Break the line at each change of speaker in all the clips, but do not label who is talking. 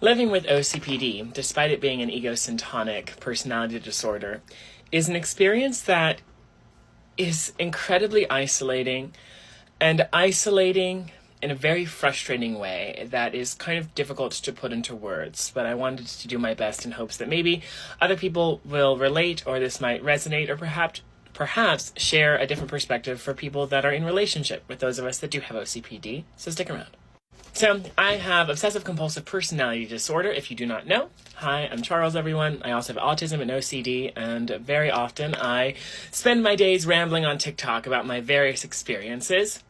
Living with OCPD, despite it being an egosyntonic personality disorder, is an experience that is incredibly isolating, and isolating in a very frustrating way that is kind of difficult to put into words. But I wanted to do my best in hopes that maybe other people will relate, or this might resonate, or perhaps share a different perspective for people that are in relationship with those of us that do have OCPD. So stick around. So I have obsessive compulsive personality disorder, if you do not know. Hi, I'm Charles, everyone. I also have autism and OCD, and very often I spend my days rambling on TikTok about my various experiences,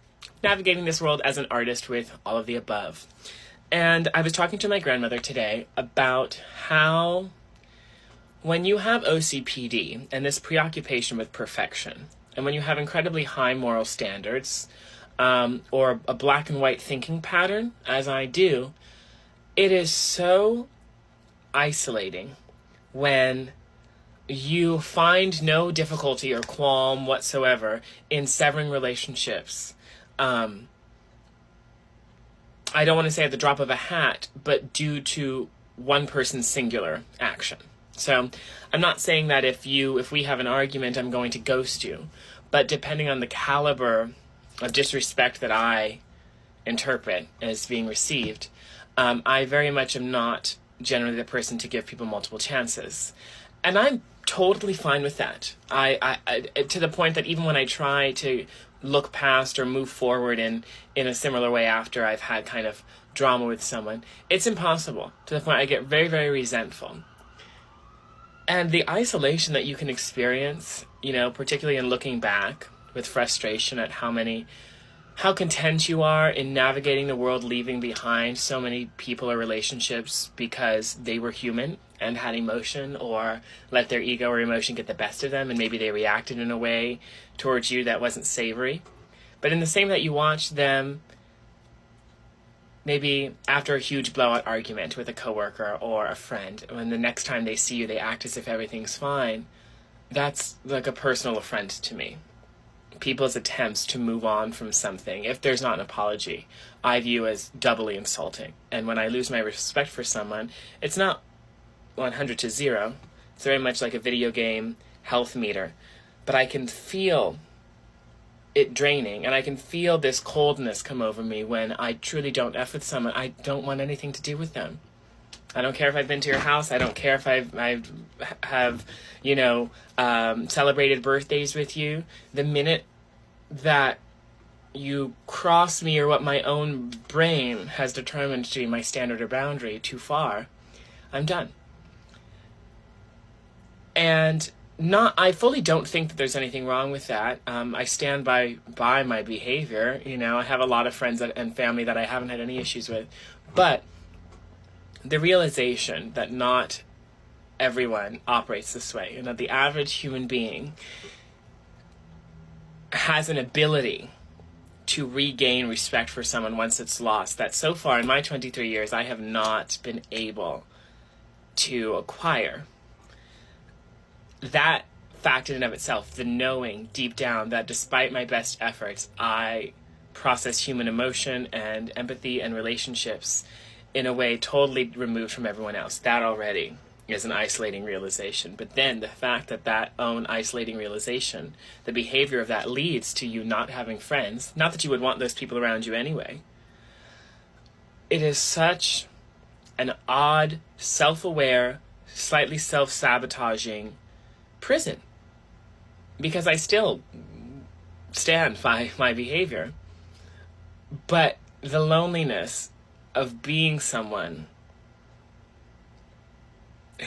navigating this world as an artist with all of the above. And I was talking to my grandmother today about how when you have OCPD and this preoccupation with perfection, and when you have incredibly high moral standards, or a black and white thinking pattern, as I do, it is so isolating when you find no difficulty or qualm whatsoever in severing relationships. I don't want to say at the drop of a hat, but due to one person's singular action. So I'm not saying that if we have an argument, I'm going to ghost you, but depending on the caliber of disrespect that I interpret as being received, I very much am not generally the person to give people multiple chances. And I'm totally fine with that. I to the point that even when I try to look past or move forward in a similar way after I've had kind of drama with someone, it's impossible, to the point I get very, very resentful. And the isolation that you can experience, particularly in looking back with frustration at how content you are in navigating the world, leaving behind so many people or relationships because they were human and had emotion, or let their ego or emotion get the best of them, and maybe they reacted in a way towards you that wasn't savory. But in the same that you watch them, maybe after a huge blowout argument with a coworker or a friend, when the next time they see you, they act as if everything's fine, that's like a personal affront to me. People's attempts to move on from something, if there's not an apology, I view as doubly insulting. And when I lose my respect for someone, it's not 100 to 0. It's very much like a video game health meter. But I can feel it draining, and I can feel this coldness come over me when I truly don't F with someone. I don't want anything to do with them. I don't care if I've been to your house. I don't care if I have celebrated birthdays with you. The minute that you cross me, or what my own brain has determined to be my standard or boundary, too far, I'm done. And I fully don't think that there's anything wrong with that. I stand by my behavior. I have a lot of friends and family that I haven't had any issues with. But the realization that not everyone operates this way, and that the average human being has an ability to regain respect for someone once it's lost, that so far in my 23 years I have not been able to acquire. That fact in and of itself, the knowing deep down that despite my best efforts, I process human emotion and empathy and relationships in a way totally removed from everyone else, that already is an isolating realization. But then the fact that own isolating realization, the behavior of that, leads to you not having friends, not that you would want those people around you anyway. It is such an odd, self-aware, slightly self-sabotaging prison, because I still stand by my behavior, but the loneliness of being someone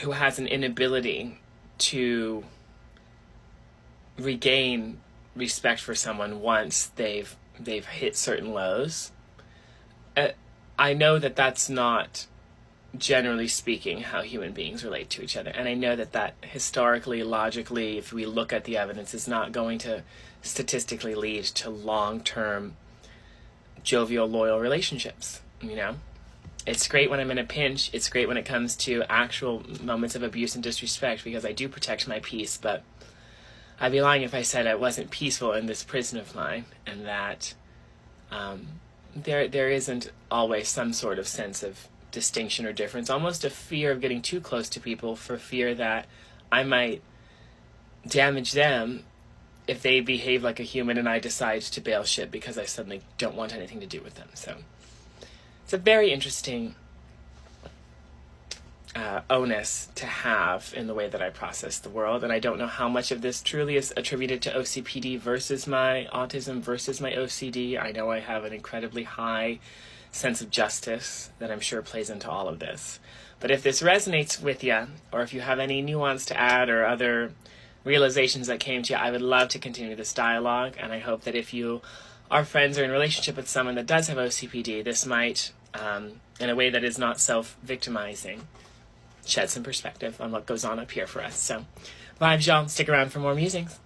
who has an inability to regain respect for someone once they've hit certain lows. I know that that's not, generally speaking, how human beings relate to each other. And I know that historically, logically, if we look at the evidence, is not going to statistically lead to long-term, jovial, loyal relationships. It's great when I'm in a pinch. It's great when it comes to actual moments of abuse and disrespect, because I do protect my peace. But I'd be lying if I said I wasn't peaceful in this prison of mine, and that there isn't always some sort of sense of distinction or difference, almost a fear of getting too close to people for fear that I might damage them if they behave like a human and I decide to bail ship because I suddenly don't want anything to do with them. So it's a very interesting onus to have in the way that I process the world. And I don't know how much of this truly is attributed to OCPD versus my autism versus my OCD. I know I have an incredibly high sense of justice that I'm sure plays into all of this. But if this resonates with you, or if you have any nuance to add or other realizations that came to you, I would love to continue this dialogue. And I hope that if you are friends or in relationship with someone that does have OCPD, this might, in a way that is not self-victimizing, shed some perspective on what goes on up here for us. So, vibes, y'all. Stick around for more musings.